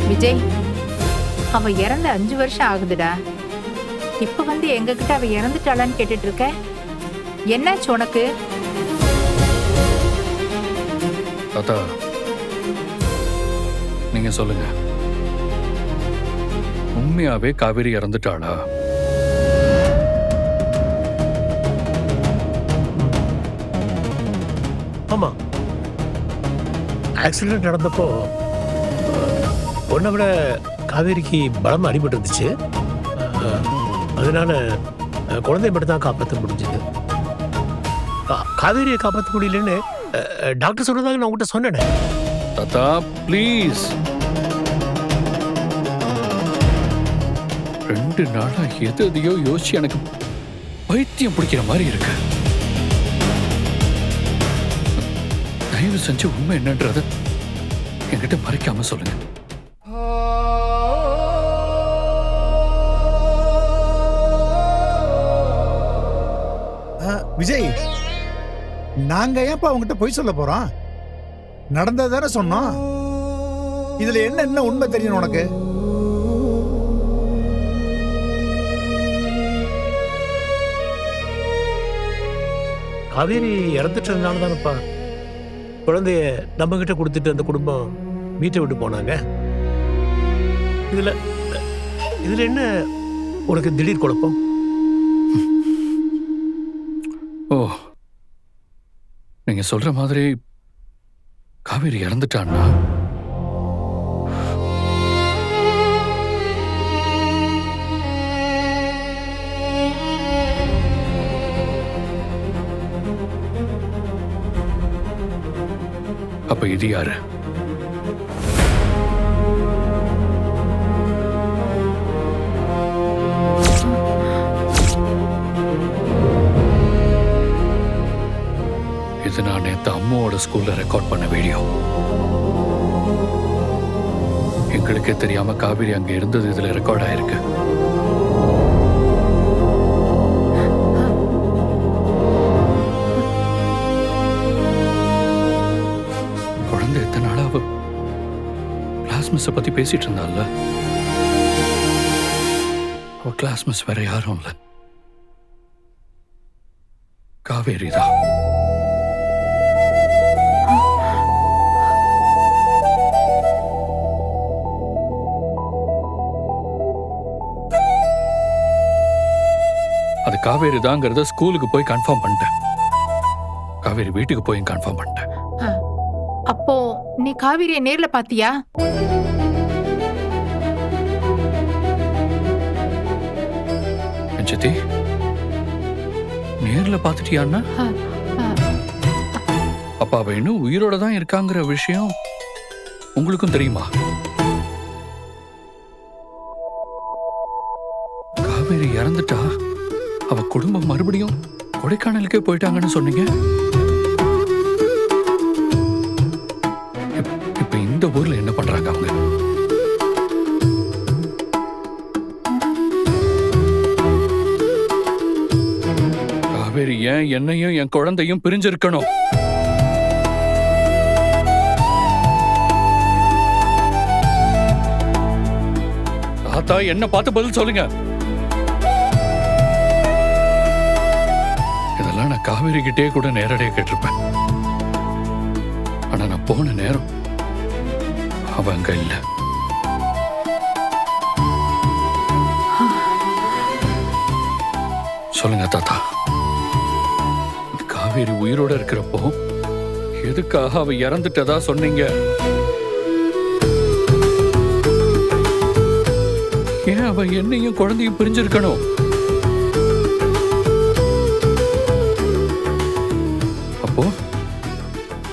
விஜய், அவ இறந்த 5 வருஷம் ஆகுதுடா. இப்ப வந்து எங்ககிட்ட அவ இறந்துட்டாளான்னு கேட்டுட்டு இருக்க. என்னாச்சு உனக்கு? தாத்தா, நீங்க சொல்லுங்க, உண்மையாவே காவேரி இறந்துட்டாளா? ஆமா, ஆக்சிடென்ட் நடந்தப்போ உன்னை விட காவேரிக்கு பலம் அடிபட்டு இருந்துச்சு. அதனால குழந்தைய மட்டும் தான் காப்பாற்ற முடிஞ்சது. காவேரியை காப்பாற்ற முடியலன்னு டாக்டர் சொன்னதாக நான் உங்ககிட்ட சொன்னேன். தாத்தா ப்ளீஸ், 2 நாளா எதையோ யோசிச்சு எனக்கு பைத்தியம் பிடிக்கிற மாதிரி இருக்கு. தயவு செஞ்சு உண்மை என்னன்றது என்கிட்ட மறைக்காம சொல்லுங்க. விஜய், நாங்க ஏன்ப்பா அவங்ககிட்ட பொய் சொல்ல போறோம்? நடந்ததானே சொன்னோம். இதுல என்ன உண்மை தெரியும் உனக்கு? காவேரி இறந்துட்டதுனால தானப்பா குழந்தைய நம்ம கிட்ட கொடுத்துட்டு அந்த குடும்பம் வீட்டை விட்டு போனாங்க. இதுல இதுல என்ன உனக்கு திடீர் குழப்பம்? ஓ, நீங்க சொல்ற மாதிரி காவேரி இறந்துட்டான்னா அப்ப இது யாரு? இது நான் நேத்து அம்மாவோட ஸ்கூல்ல ரெக்கார்ட் பண்ண வீடியோ. எங்களுக்கே தெரியாம காவேரி அங்க இருந்தது இதுல ரெக்கார்ட் ஆயிருக்கு. குழந்தை எத்தனை நாளா அவ கிளாஸ் மிஸ் பத்தி பேசிட்டு இருந்தால, அவ கிளாஸ் மிஸ் வேற யாரும் இல்ல, காவேரி தான். அது காவேரி தாங்கிறத ஸ்கூலுக்கு போய் கன்ஃபார்ம் பண்ணிட்டேன். காவேரி வீட்டுக்கு போய் கன்ஃபார்ம் பண்ணிட்டேன். அப்போ நீ காவேரியை நேர்ல பாத்தியா? சித்தி, நேர்ல பாத்துட்டியான்னா அப்ப அவ இன்னும் உயிரோட தான் இருக்காங்கிற விஷயம் உங்களுக்கும் தெரியுமா? காவேரி இறந்துட்டா அவ குடும்பம் மறுபடியும் கொடைக்கானலுக்கே போயிட்டாங்கன்னு சொன்னீங்க. இப்ப இந்த ஊர்ல என்ன பண்றாங்க அவங்க? காவேரி ஏன் என்னையும் என் குழந்தையும் பிரிஞ்சிருக்கணும்? தாத்தா, என்ன பார்த்து பதில் சொல்லுங்க. இதெல்லாம் நான் காவேரி கிட்டே கூட நேரடியாக கேட்டிருப்பேன். ஆனா நான் போன நேரம் அவ அங்க இல்ல. சொல்லுங்க தாத்தா, காவேரி உயிரோட இருக்கிறப்போ எதுக்காக அவ இறந்துட்டதா சொன்னீங்க? ஏன் அவ என்னையும் குழந்தையும் பிரிஞ்சிருக்கணும்? அப்போ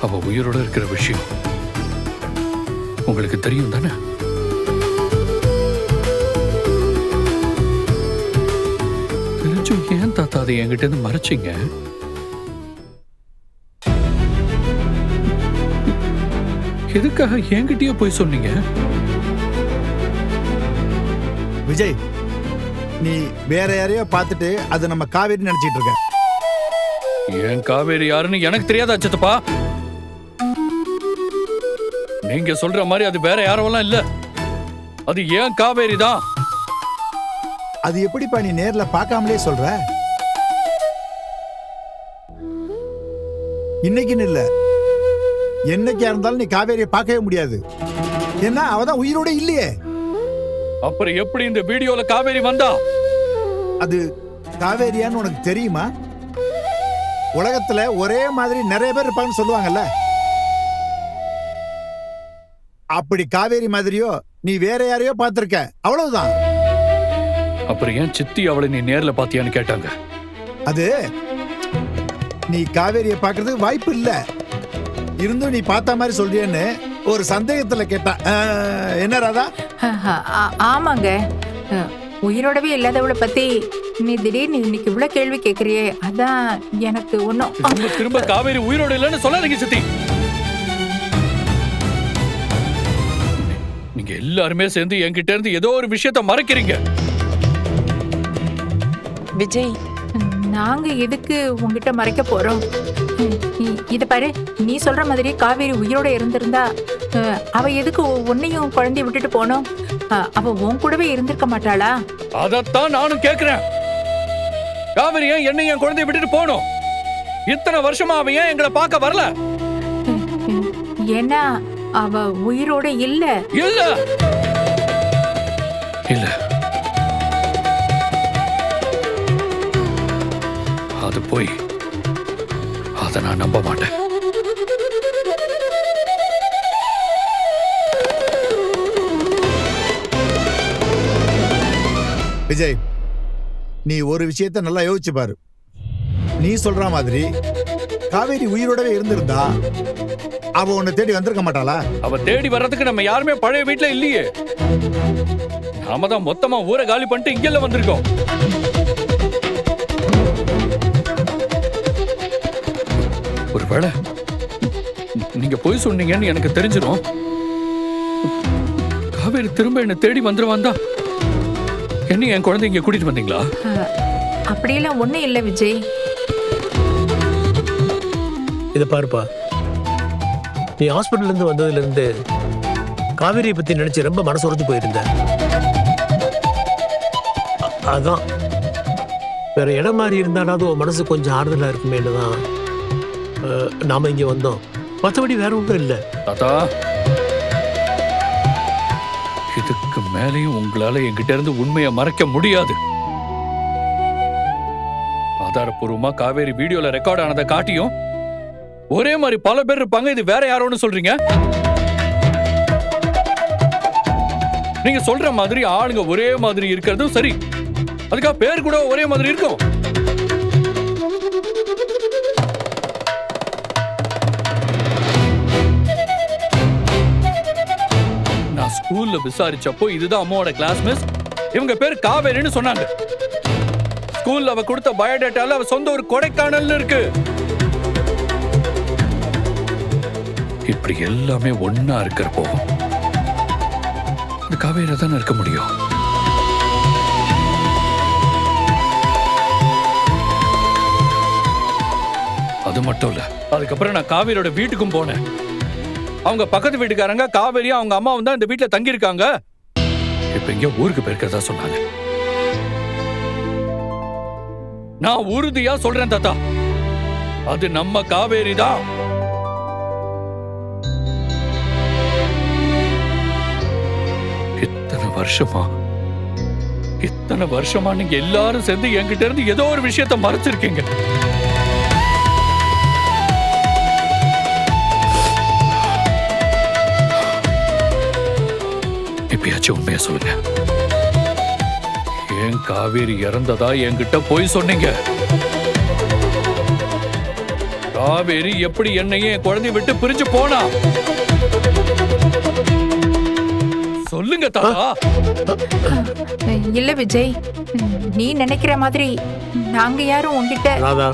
அவ உயிரோட இருக்கிற விஷயம் உங்களுக்கு தெரியும் தானே? தெரிஞ்சும் ஏன் தாத்தா அதை என்கிட்ட இருந்து மறைச்சிங்க? எதுக்காக என்கிட்டயே போய் சொன்னீங்க? விஜய், நீ வேற யாரையோ பார்த்துட்டு அது நம்ம காவேரி நினைச்சிட்டு இருக்க. ஏன் காவேரி யாருன்னு எனக்கு தெரியாதா சித்தப்பா? நீங்க சொல்ற மாதிரி அது வேற யாரெல்லாம் இல்ல. அது ஏன் காவேரி தான். அது எப்படிப்பா நீ நேர்ல பார்க்காமலே சொல்ற? இன்னைக்குன்னு இல்ல, என்னைக்கா இருந்தாலும் நீ காவேரியை பார்க்கவே முடியாது. ஏன்னா அவதான் உயிரோட இல்லையே. அப்புறம் எப்படி இந்த வீடியோல காவேரி வந்தா? அது காவேரியான்னு உனக்கு தெரியுமா? உலகத்துல ஒரே மாதிரி நிறைய பேர் இருப்பாங்கன்னு சொல்லுவாங்கல்ல, அப்படி காவேரி மாதிரியோ நீ வேற யாரையோ பார்த்திருக்க, அவ்வளவுதான். அப்புறம் ஏன் சித்தி அவளை நீ நேர்ல பாத்தியான்னு கேட்டாங்க? அது நீ காவேரியை பார்க்கறதுக்கு வாய்ப்பு இல்ல, இருந்தும் நீ பார்த்த மாதிரி சொல்றியன்னு ஒரு சந்தேகத்துல கேட்டா. என்ன ராதா? ஆமாங்க, உயிரோடவே இல்லாதவளை பத்தி நீ திடீர்னு இன்னைக்கு இவ்வளவு கேள்வி கேக்குறியே, அதான் எனக்கு ஒன்னும். திரும்ப திரும்ப காவேரி உயிரோட இல்லைன்னு சொல்லாதீங்க சித்தி. நீங்க எல்லாருமே சேர்ந்து என்கிட்ட இருந்து ஏதோ ஒரு விஷயத்த மறைக்கிறீங்க. விஜய், நாங்க எதுக்கு உங்ககிட்ட மறைக்க போறோம்? இத பாரு, நீ சொல்ற மாதிரி காவேரி உயிரோட இருந்திருந்தா அவ எதுக்கு உன்னையும் குழந்தைய விட்டுட்டு போனோம்? அவ உன் கூடவே இருந்திருக்க மாட்டாளா? அதத்தான் நானும் கேக்குறேன். காவேரி ஏன் என்னை என் குழந்தைய விட்டுட்டு போனோம்? இத்தனை வருஷமா அவ ஏன் எங்களை பார்க்க வரல? ஏன்னா அவ உயிரோட இல்ல. இல்ல இல்ல, அது போய் அதை நான் நம்ப மாட்டேன். விஜய், நீ ஒரு விஷயத்த நல்லா யோசிச்சு பாரு. நீ சொல்ற மாதிரி காவேரி உயிரோடவே இருந்திருந்தா அவ உன்னை தேடி வந்திருக்க மாட்டாளா? அவ தேடி வர்றதுக்கு நம்ம யாருமே பழைய வீட்டுல இல்லையே. நாம தான் மொத்தமா ஊரை காலி பண்ணிட்டு இங்கெல்லாம் வந்திருக்கோம். ஒருவேளை நீங்க போய் சொன்னீங்கன்னு எனக்கு தெரிஞ்சிடும். காவேரி திரும்ப என்ன தேடி வந்துருவான் தான் என்ன என் குழந்தை இங்க கூட்டிட்டு வந்தீங்களா? அப்படியெல்லாம் ஒண்ணும் இல்ல விஜய். இதை பாருப்பா, நீ ஹாஸ்பிட்டல்ல இருந்து வந்ததுல இருந்து காவேரியை பத்தி நினைச்சு ரொம்ப மனசு உடைஞ்சு போயிருந்த. அதான் வேற இடம் மாதிரி இருந்தாலாவது உன் மனசு கொஞ்சம் ஆறுதலா இருக்குமேனு தான் நாம இங்க வந்தோம். மற்றபடி வேற ஒன்றும் இல்லை. தாத்தா, இதுக்கு மேலேயும் உங்களால என்கிட்ட இருந்து உண்மையை மறைக்க முடியாது. ஆதாரப்பூர்வமா காவேரி வீடியோல ரெக்கார்ட் ஆனதை காட்டியும் ஒரே மாதிரி பல பேர் இருப்பாங்க, இது வேற யாரோன்னு சொல்றீங்க? நீங்க சொல்ற மாதிரி ஆளுங்க ஒரே மாதிரி இருக்கிறதும் சரி, அதுக்காக பேர் கூட ஒரே மாதிரி இருக்கும். நான் ஸ்கூல்ல விசாரிச்சப்போ இதுதான் அம்மாவோட கிளாஸ் மிஸ், இவங்க பேர் காவேரின்னு சொன்னாங்க. ஸ்கூல்ல அவ கொடுத்த பயோடேட்டால அவ சொந்த ஒரு கொடைக்கானல்னு இருக்கு. இப்படி எல்லாமே ஒன்னா இருக்கிறப்போ அது காவேரியில தானே இருக்க முடியும். அது மட்டும் இல்ல, அதுக்கப்புறம் நான் காவேரியோட வீட்டுக்கும் போனேன். அவங்க பக்கத்து வீட்டுக்காரங்க காவேரியும் அவங்க அம்மாவும் தான் இந்த வீட்டுல தங்கி இருக்காங்க. இப்ப இங்க ஊருக்கு போயிருக்கிறதா சொன்னாங்க. நான் உறுதியா சொல்றேன் தாத்தா, அது நம்ம காவேரி தான். இத்தனை வருஷமா நீங்க எல்லாரும் சேர்ந்து என்கிட்ட இருந்து ஏதோ ஒரு விஷயத்தை மறைச்சிருக்கீங்க. இப்பயாச்சும் உண்மையா சொல்லுங்க, ஏன் காவேரி இறந்ததா என்கிட்ட போய் சொன்னீங்க? காவேரி எப்படி என்னையே என் குழந்தைய விட்டு பிரிஞ்சு போனா? சொல்லுங்க தாத்தா. இல்ல விஜய், நீ நினைக்கிற மாதிரி நாங்க யாரும் உன்கிட்ட. ராதா,